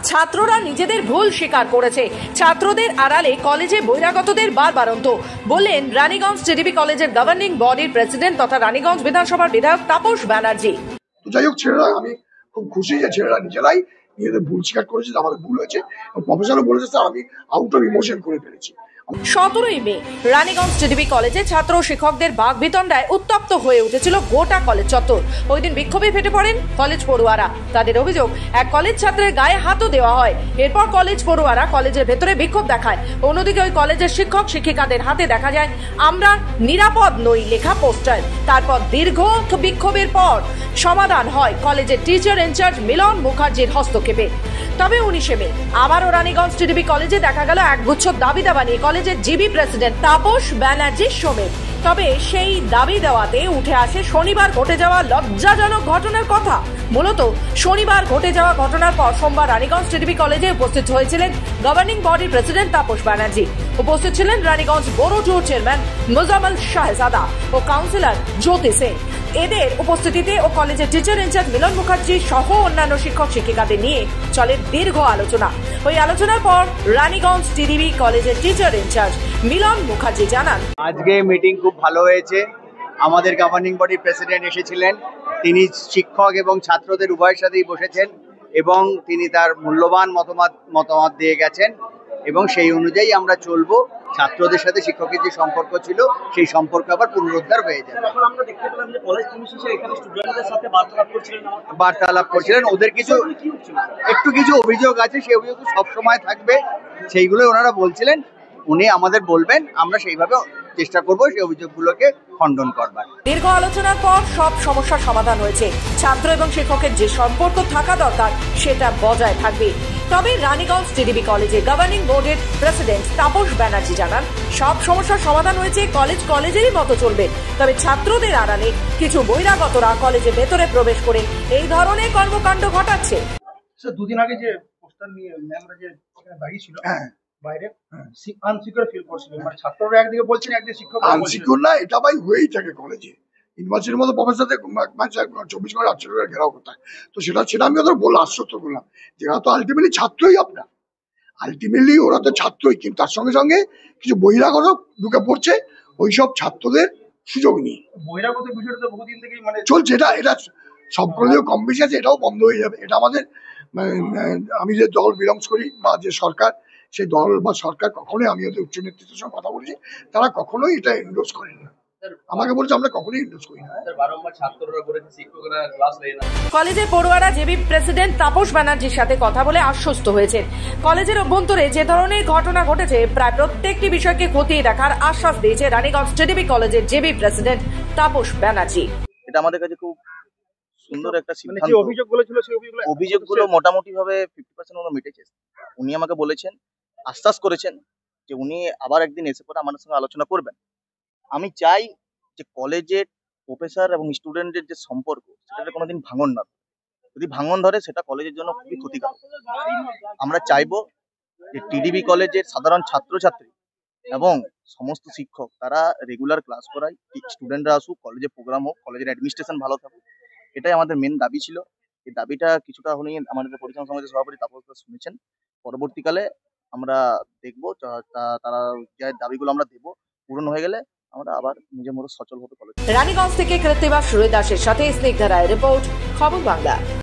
ছাত্ররা নিজেদের ভুল স্বীকার করেছে। ছাত্রদের আড়ালে কলেজে বহিরাগতদের বারবারন্ত বললেন রানীগঞ্জ টিডিবি কলেজের গভর্নিং বডির প্রেসিডেন্ট তথা রানীগঞ্জ বিধানসভার বিধায়ক তাপস ব্যানার্জি। যাই হোক, ছেলেরা আমি খুব খুশি যে ছেলেরা নিজেরাই নিজেদের ভুল স্বীকার করেছে, আমাদের ভুল হয়েছে। প্রফেসরও বলেছে স্যার আমি আউট অফ ইমোশন করে ফেলেছি। 17ই মে রানীগঞ্জ টিডিবি কলেজে ছাত্র শিক্ষকদের বাকবিতণ্ডায় উত্তপ্ত হয়ে উঠেছিল গোটা কলেজ চত্বর। ওই দিন বিক্ষোভে ফেটে পড়েন কলেজ পড়ুয়ারা। তাদের অভিযোগ, এক কলেজ ছাত্রের গায়ে হাতও দেওয়া হয়। এরপর কলেজ পড়ুয়ারা কলেজের ভেতরে বিক্ষোভ দেখায়। অন্যদিকে ওই কলেজের শিক্ষক শিক্ষিকাদের হাতে দেখা যায় আমরা নিরাপদ নই লেখা পোস্টার। তারপর দীর্ঘ বিক্ষোভের পর সমাধান হয় কলেজের টিচার ইনচার্জ মিলন মুখার্জির হস্তক্ষেপে। তবে 19শে মে আবারও রানীগঞ্জ টিডিবি কলেজে দেখা গেল একগুচ্ছ দাবি দাবা নিয়ে কলেজের জিবি প্রেসিডেন্ট তাপস ব্যানার্জি সমেত। তবে সেই দাবি দেওয়াতে উঠে আসে শনিবার ঘটে যাওয়া লজ্জাজনক ঘটনার কথা। মূলত শনিবার ঘটে যাওয়া ঘটনার পর সোমবার রানীগঞ্জ টিডিবি কলেজে উপস্থিত হয়েছিলেন গভর্নিং বডির প্রেসিডেন্ট তাপস ব্যানার্জি। উপস্থিত ছিলেন রানীগঞ্জ বোরো জোর চেয়ারম্যান মুজাম্মেল শাহজাদা ও কাউন্সিলর জ্যোতি সিং। এদের উপস্থিতিতে ও কলেজের টিচার ইনচার্জ মিলন মুখার্জি সহ অন্যান্য শিক্ষক শিক্ষিকাদের নিয়ে চলে দীর্ঘ আলোচনা। ওই আলোচনার পর রানীগঞ্জ টিডিবি কলেজের টিচার ইনচার্জ মিলন মুখার্জি জানান, আজকে মিটিং খুব ভালো হয়েছে। আমাদের গভর্নিং বডির প্রেসিডেন্ট এসেছিলেন, তিনি শিক্ষক এবং ছাত্রদের উভয়ের সাথেই বসেছেন এবং তিনি তার মূল্যবান মতামত দিয়ে গেছেন এবং সেই অনুযায়ী আমরা চলবো। ছাত্রদের সাথে শিক্ষকের যে সম্পর্ক ছিল সেই সম্পর্ক আবার পুনরুদ্ধার হয়ে যাবে। আমরা দেখতে পেলাম যে কলেজ কমিশন এখানে স্টুডেন্টদের সাথে বার্তালাপ করছিলেন। ওদের কিছু অভিযোগ আছে, সেই অভিযোগ সবসময় থাকবে, সেইগুলো ওনারা বলছিলেন। উনি আমাদের বলবেন, আমরা সেইভাবে চেষ্টা করব সেই অভিযোগগুলোকে খণ্ডন করবার। দীর্ঘ আলোচনার পর সব সমস্যার সমাধান হয়েছে। ছাত্র এবং শিক্ষকের যে সম্পর্ক থাকা দরকার সেটা বজায় থাকবে। তবে রানীগঞ্জ টিডিবি কলেজে গভর্নিং বোর্ডের প্রেসিডেন্ট তাপস ব্যানার্জি জানান, সব সমস্যার সমাধান হয়েছে, কলেজেরই মতো চলবে। তবে ছাত্রদের আড়ালে কিছু বহিরাগতরা কলেজের ভেতরে প্রবেশ করে এই ধরনের কর্মকাণ্ড ঘটাচ্ছে। দুদিন আগে যে পোস্টার নিয়ে ম্যামরা যে দাঁড়িয়ে ছিল বাইরে আনসিকিউর ফিল করছিল, মানে ছাত্ররা একদিকে বলছেন একদিকে শিক্ষক আনসিকিউর না, এটা ভাই হয়েই থাকে কলেজে। ইউনিভার্সিটির মতো প্রফেসরদের 24 ঘন্টা 48 ঘন্টা ঘেরাও করতে হয়। তো সেটা আমি ওদের আশ্বস্ত করলাম যে এরা তো আলটিমেটলি ছাত্রই, আপনার আলটিমেটলি ওরা তো ছাত্রই, কিন্তু তার সঙ্গে সঙ্গে কিছু বহিরাগত ঢুকে পড়ছে, ওইসব ছাত্রদের সুযোগ নেই। বহিরাগত বিষয়টা তো বহুদিন থেকেই মানে চলছে। এটা সব কলেজেও কম বেশি আছে, এটাও বন্ধ হয়ে যাবে। এটা আমাদের আমি যে দল বিলংস করি বা যে সরকার, সেই দল বা সরকার কখনোই, আমি ওদের উচ্চ নেতৃত্বের সঙ্গে কথা বলেছি, তারা কখনোই এটা এন্ডোর্স করেন না। আমাকে বলছে আমরা কখনোই এন্ডোর্স করি না। কলেজের পড়ুয়ারা জেবি প্রেসিডেন্ট তাপস ব্যানার্জির সাথে কথা বলে আশ্বস্ত হয়েছেন। কলেজের অভ্যন্তরে যে ধরনের ঘটনা ঘটেছে প্রায় প্রত্যেকটি বিষয়কে খতিয়ে দেখার আশ্বাস দিয়েছে রানীগঞ্জ টিডিবি কলেজের জেবি প্রেসিডেন্ট তাপস ব্যানার্জি। এটা আমাদের কাছে খুব সুন্দর একটা সিদ্ধান্ত। যে অভিযোগগুলো ছিল সেই অভিযোগগুলো মোটামুটি ভাবে 50% মতো মিটেছে। উনি আমাকে বলেছেন, আশ্বাস করেছেন যে উনি আবার একদিন এসে পরে আমাদের সঙ্গে আলোচনা করবেন। আমি চাই যে কলেজের প্রফেসর এবং স্টুডেন্টের যে সম্পর্ক সেটা কোনোদিন ভাঙন না। যদি ভাঙন ধরে সেটা কলেজের জন্য খুবই ক্ষতিকারক। আমরা চাইবো যে টিডিবি কলেজের সাধারণ ছাত্রছাত্রী এবং সমস্ত শিক্ষক তারা রেগুলার ক্লাস করায়, স্টুডেন্টরা আসুক, কলেজে প্রোগ্রাম হোক, কলেজের অ্যাডমিনিস্ট্রেশন ভালো থাকুক। এটাই আমাদের মেন দাবি ছিল। এই দাবিটা কিছুটা হলেই আমাদের পরিচালনা সমিতির সভাপতি তাপস দা শুনেছেন। পরবর্তীকালে আমরা দেখবো তারা যে দাবিগুলো আমরা দেবো পূরণ হয়ে গেলে আমরা আবার নিজের মতো সচল হতে পারবো। রানীগঞ্জ থেকে কৃত্তিবাস রুই দাসের সাথে স্নিগ্ধা রায়ের রিপোর্ট, খবর বাংলা।